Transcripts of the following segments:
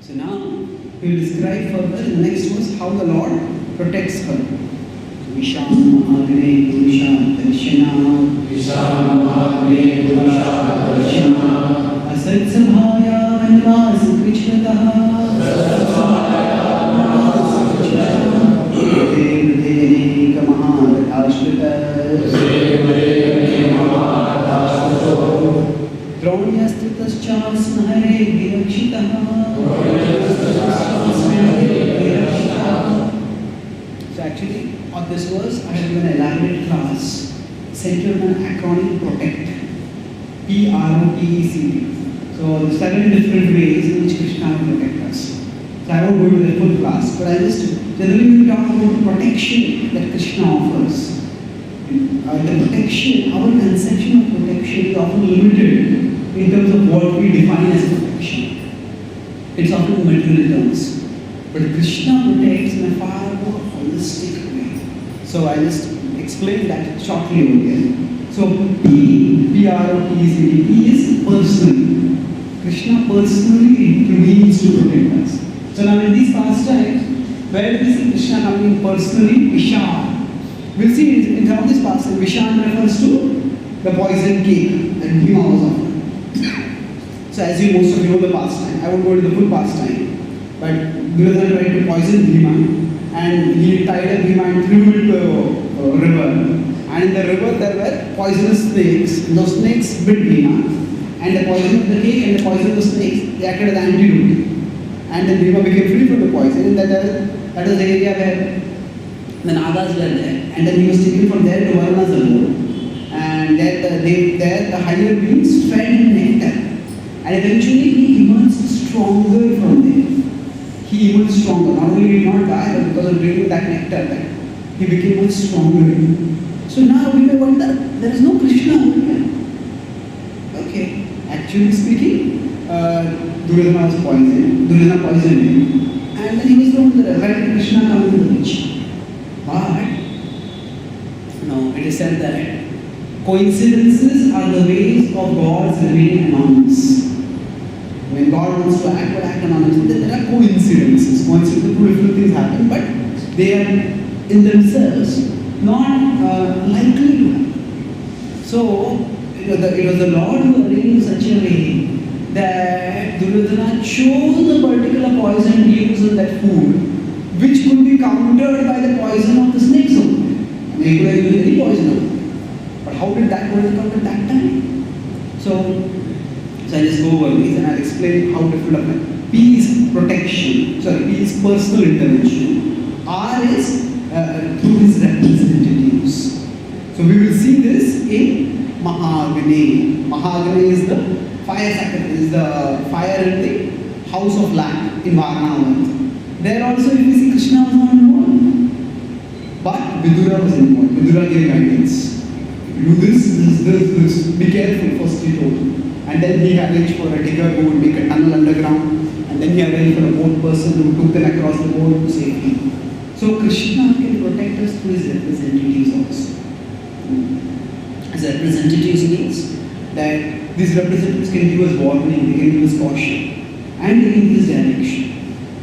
So now we will describe further in the next verse how the Lord protects her. Visham Mahagre Purusha Darshana Asat Sabhaya Vanvas Krishnataha Dev Mahadashkrita Dronyastritascha Hare Virakshitaha. So actually on this verse I have given an elaborate class centered on acronym PROTECT. PROTECT. So the 7 different ways in which Krishna will protect us. So I won't go into the full class, but I just generally will talk about the protection that Krishna offers. The protection, our conception of protection is often limited in terms of what we define as protection. It's often material terms. But Krishna protects in a far more holistic way. So I just explain that shortly over here. So P-R-O-T-E-C-T, P is personal. Krishna personally intervenes to protect us. So now in these pastimes, where do we see Krishna coming personally? Vishan. We'll see in some of these pastimes, Vishan refers to the poison cake that Bhima was offered. So as you most of you know the pastime, I won't go into the full pastime, but Duryodhana tried to poison Bhima and he tied up Bhima and threw it to a river. And in the river there were poisonous snakes. And those snakes bit Bhima, and the poison of the cake and the poison of the snakes, they acted as antidote. And then Bhima became free from the poison. And that was the area where the Nagas were there. And then he was taken from there to Varuna's abode. And there the higher beings fed him nectar. And eventually he emerged stronger from there. He emerged stronger. Not only did he not die, but because of drinking that nectar, he became much stronger. So now we may wonder, there is no Krishna over here. Okay, actually speaking, Duryodhana was poisoned. Duryodhana poisoned him. And then he was thrown to the river. Where did Krishna come into the beach? But, no, it is said that coincidences are the ways of God's remaining anonymous. When God wants to act, but act anonymously, then there are coincidences. Coincidences, two different things happen, but they are in themselves not likely to happen. So, it was the Lord who arranged in such a way that Duryodhana chose a particular poison to use in that food, which could be countered by the poison of the snakes. I mean, he could have used any poison. But how did that poison come at that time? So I just go over these and I'll explain how different of them. P is protection. P is personal intervention. R is through his representatives. So we will see this in Mahagane. Mahagane is the fire sacrifice, is the fire in the house of land in Varnavant. There also if we see Krishna was not involved. But Vidura was involved. Vidura gave guidance. Do this, be careful, first he told. And then he arranged for a digger who would make a tunnel underground. And then he arranged for a boat person who took them across the boat to safety. So Krishna can protect us through his representatives also. His representatives means that these representatives can give us warning, they can give us caution, and they can give us direction.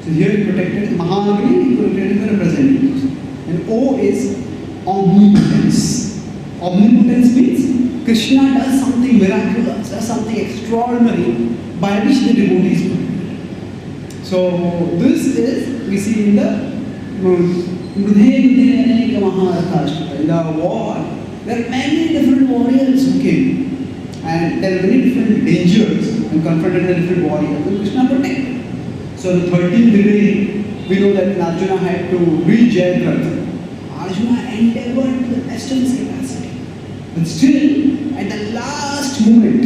So here he protected Mahagani, he protected the representatives. And O is omnipotence. Omnipotence means Krishna does something miraculous, does something extraordinary by which the devotees protect. So this is, we see in the in the war, there are many different warriors who came. And there are many different dangers and confronted the different warriors. And Krishna protected. So the 13th day, we know that Arjuna had to reach Jayadratha. Arjuna endeavored to the best of his capacity. But still, at the last moment,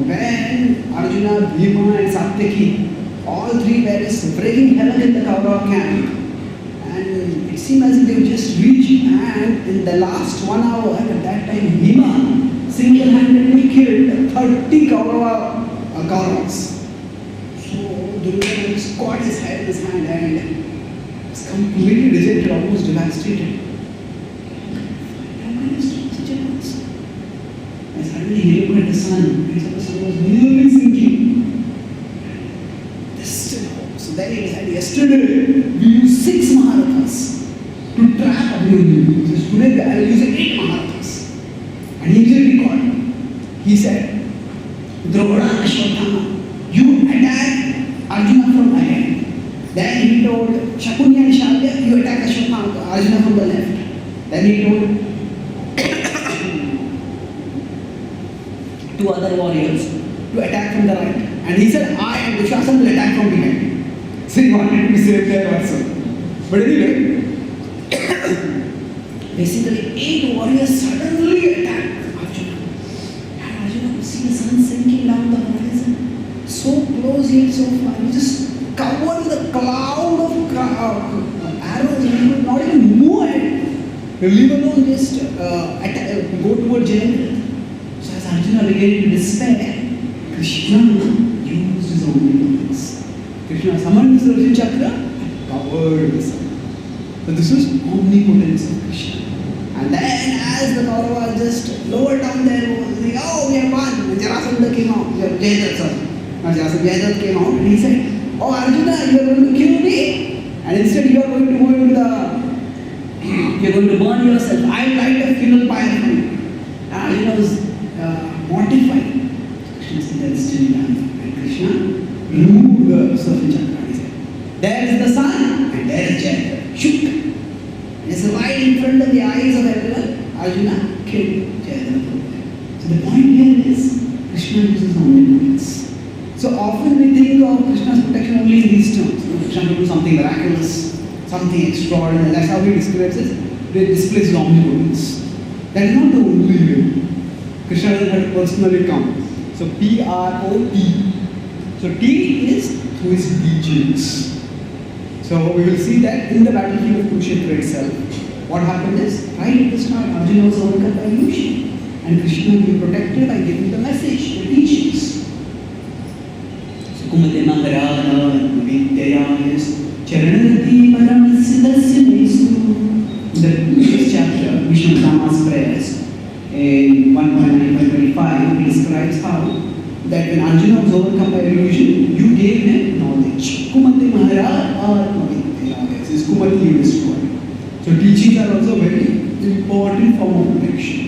when Arjuna, Bhima and Satyaki, all three were breaking havoc in the Kaurava camp, and it seemed as if they would just reach, and in the last 1 hour, at that time, Bhima single-handedly killed 30 Kauravas. So Duryodhana just caught his head in his hand and was completely dejected, almost devastated. And suddenly he looked at the sun, and the sun was nearly sinking. This then he decided, yesterday we used 6 Maharathas to trap Abhimanyu. So today I will use 8 Maharathas. And he did a record. He said, Drapada Ashwatthama, you attack Arjuna from behind. Then he told Shakuni and Shalya, you attack Arjuna from the left. Then he told 2 other warriors to attack from the right. And he said, I and Dushasana will attack from behind. So he wanted to be saved there also. But anyway, basically 8 warriors suddenly attacked Arjuna. And Arjuna could see the sun sinking down the horizon. So close yet so far. He just covered with a cloud of arrows and he could not even move ahead. Leave alone just go toward Jayendra. So as Arjuna began to despair, Krishna used his own weapons. Krishna summoned his Sudarshan Chakra and covered the sun. So this was omnipotence of Krishna. And then as the Kauravas just lowered down their bows, they oh, we have won. And Jarasandha came out. Jayadratha came out and he said, oh Arjuna, you are going to kill me? And instead you are going to go into you are going to burn yourself. I will light a funeral pyre for you. And Arjuna was mortified. Krishna said, that is still done. And Krishna removed the Sudarshan Chakra and he said, there is the sun and there is Jayadratha. Shoot. It's right in front of the eyes of everyone. Arjuna killed Jayadratha. So the point here is Krishna uses omnipotence. So often we think of Krishna's protection only in these terms. Krishna will do something miraculous, something extraordinary. That's how he describes it. He displays his omnipotence. That is not the only way. Krishna doesn't have to personally come. So P-R-O-T. So T is through his teachings. So we will see that in the battlefield of Kurukshetra itself. What happened is, right at the start, Arjuna was overcome by illusion. And Krishna will be protected by giving the message, the teachings. So Kumate Mangarana Vidyayas Charanati Paramasiddhasya Nesu. In the previous chapter, Vishnu Dhamma's prayers, in 1.9.25, he describes how that when Arjuna was overcome by illusion, you gave him knowledge. Kumati Maharaj Vidyayas is Kumati you destroyed. So teachings are also very important form of protection.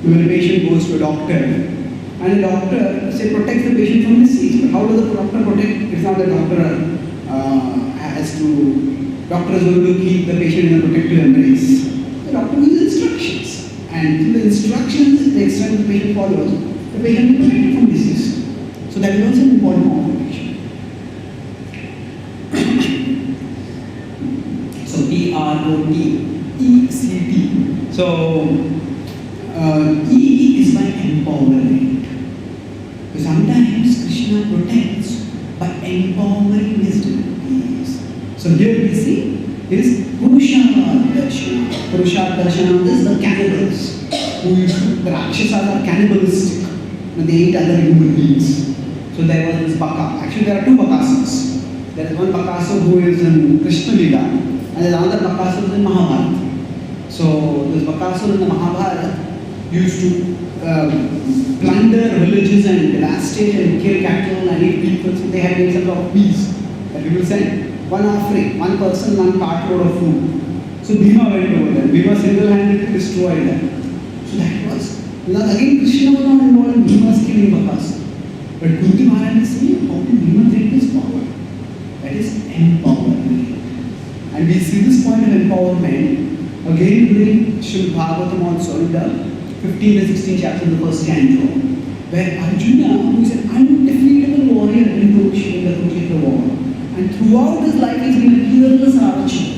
When a patient goes to a doctor, and the doctor say protects the patient from disease, but how does the doctor protect? It's not the doctor doctor is going to keep the patient in a protective embrace. The doctor gives instructions, and through the instructions, the extent the patient follows, the patient is protected from disease. So that is also an important form of protection. So P-R-O-T-E-C-T. So E is by empowerment. So sometimes Krishna protects by empowering his devotees. So here we see is Purusha Darshana. Purusha Darshana is the cannibals. The Rakshasas are cannibalistic. They eat other human beings. So there was this Baka. Actually there are 2 Bakasas. There is one Bakasa who is in Krishna Lila and there is another Bakasa in Mahabharata. So this Bakasa in the Mahabharata used to plunder villages and devastate and kill cattle and eat people. So they had made some sort of peace that people sent. One offering, one person, one cartload of food. So Bhima went over there. Bhima single-handedly destroyed them. So that was, again Krishna was not involved in Bhima's killing Bakasa. But Kunti Maharaj is saying, how did Bhima take this power? That is empowerment. And we see this point of empowerment again during Srimad Bhagavatam also in the 15th and 16th chapter of the first canto, where Arjuna, who is an undefeatable warrior in the Kurukshetra war, and throughout his life he has been a fearless archer.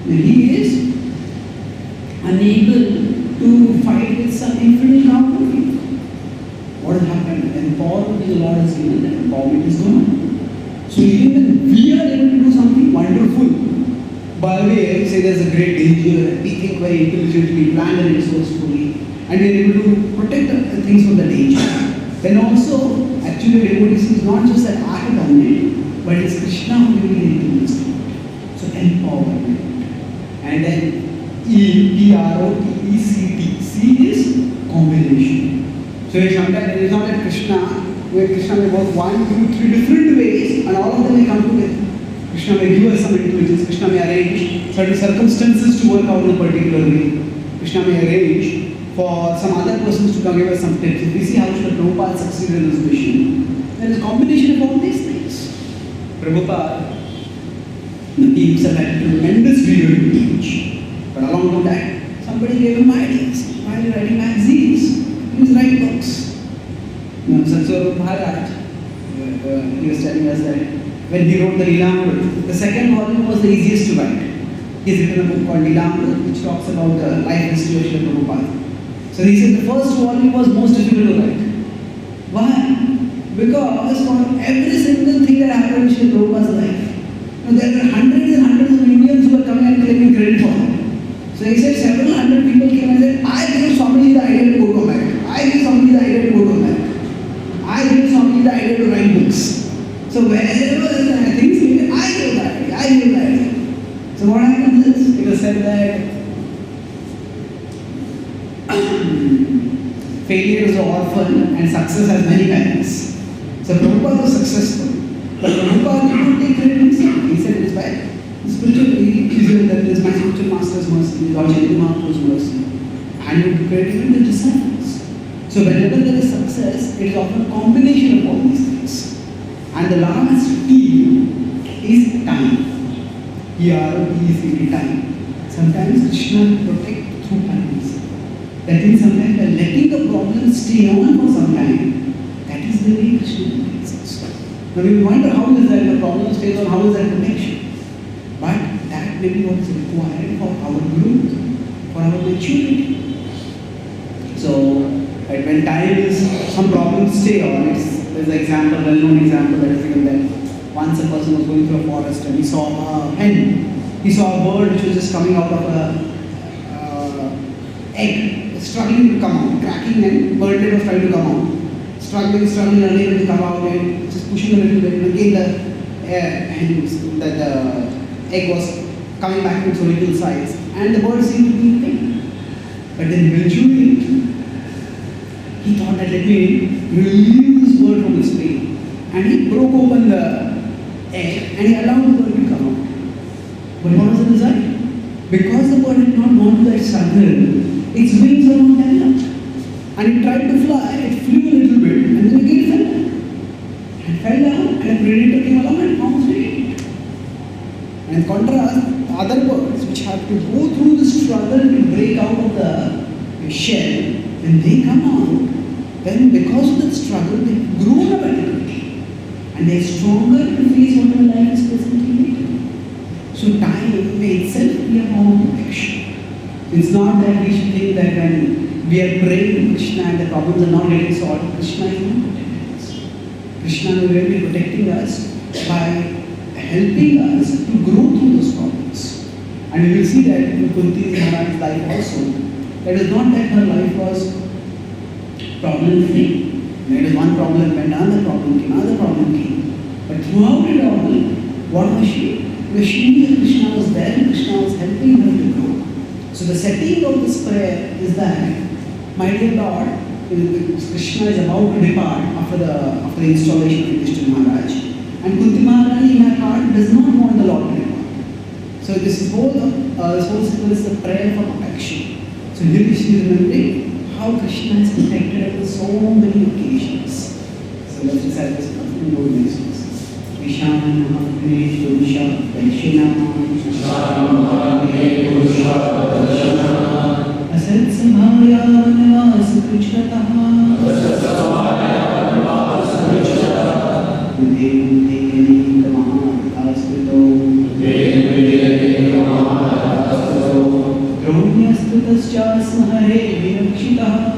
And he is unable to fight with some infinite counter. What has happened? The empowerment the Lord has given, that empowerment is gone. So even when we are able to do something wonderful, by the way, say there's a great danger, we think very intelligently, plan the resourcefully, and we are able to protect the things from the danger. Then also, actually devotees is not just that I have done it, but it's Krishna who gave me the instrument. So empowerment. And then P-R-O-T-E-C-T. C is combination. So sometimes it is not that Krishna, where Krishna may work 1, 2, 3 different ways, and all of them may come together. Krishna may give us some intelligence. Krishna may arrange certain circumstances to work out in a particular way. Krishna may arrange for some other persons to come give us some tips. If we see how Srila Prabhupada succeeded in his mission, there is a combination of all these things. Prabhupada, he himself had tremendous vigor to teach. But along with that, somebody gave him ideas. While writing magazines, he was writing books. Satsvarup Maharaj, he was telling us that when he wrote the Leelamrita, the second volume was the easiest to write. He's written a book called Leelamrita, which talks about the life history of Srila Prabhupada. So he said the first volume was most difficult to write. Why? Because for every single thing that happened in Srila Prabhupada's life, there were hundreds and hundreds of Indians who were coming and claiming credit for him. So he said several hundred people came and said, I gave Swamiji the idea to go to America. I gave Swamiji the idea to go to America. I gave Swamiji the idea to write books. So wherever there are things, I gave the idea. I gave the idea. So what happens is, it was said that failure is an orphan and success has many parents. So Prabhupada was successful. But Prabhupada did not take credit himself. He said it is by spiritual reason that it is my spiritual master's mercy, Lord Chaitanya Mahaprabhu's mercy. And you credit even the disciples. So whenever there is success, it is often a combination of all these things. And the last T is time. T-R-E-C-T, time. Sometimes Krishna protects through times. That means sometimes by letting the problem stay on for some time, that is the way Krishna protects us. Now we wonder how is that the problem stays on, how is that protection? But that may be what is required for our growth, for our maturity. So when time is, some problems stay on. There's an example, well-known example that is given that once a person was going through a forest and he saw a hen. He saw a bird which was just coming out of a egg, struggling to come out, cracking, and bird was trying to come out. Struggling, unable to come out, and just pushing a little bit. And again the egg was coming back to its original size, and the bird seemed to be in pain. But then eventually, he thought that let me relieve this bird from its pain. And he broke open the egg and he allowed the bird to come out. But what was the result? Because the bird had not gone to that struggle, its wings were not developed. And it tried to fly, it flew a little bit, and then again fell down. And fell down, and a predator came along and almost ate it. And in contrast, other birds which have to go through the struggle to break out of the shell, when they come out, then because of that struggle, they grow up adequately. And they are stronger to face whatever life is presently later. So time may itself be a form of protection. It's not that we should think that when we are praying to Krishna and the problems are not getting solved, Krishna is not protecting us. Krishna will be protecting us by helping us to grow through those problems. And you will see that in Kunti's Maharaj's life also. That is not that her life was problem free. There is one problem, when another problem came. But throughout it all, what was she? She knew that Krishna was there and Krishna was helping her to grow. So the setting of this prayer is that, my dear Lord, Krishna is about to depart after the installation of Yudhishthira Maharaj. And Kunti Maharani in her heart does not want the Lord to depart. So this whole sequence is a prayer for protection. So here she is remembering how Krishna has protected her on so many occasions. So let's recite this in Lord next verse. Vishana Mahagnesh Purusha Dakshina Asat Samhaya Vanvas Krishataha Dev Devi Kamah Askrito Hare Virakshitaha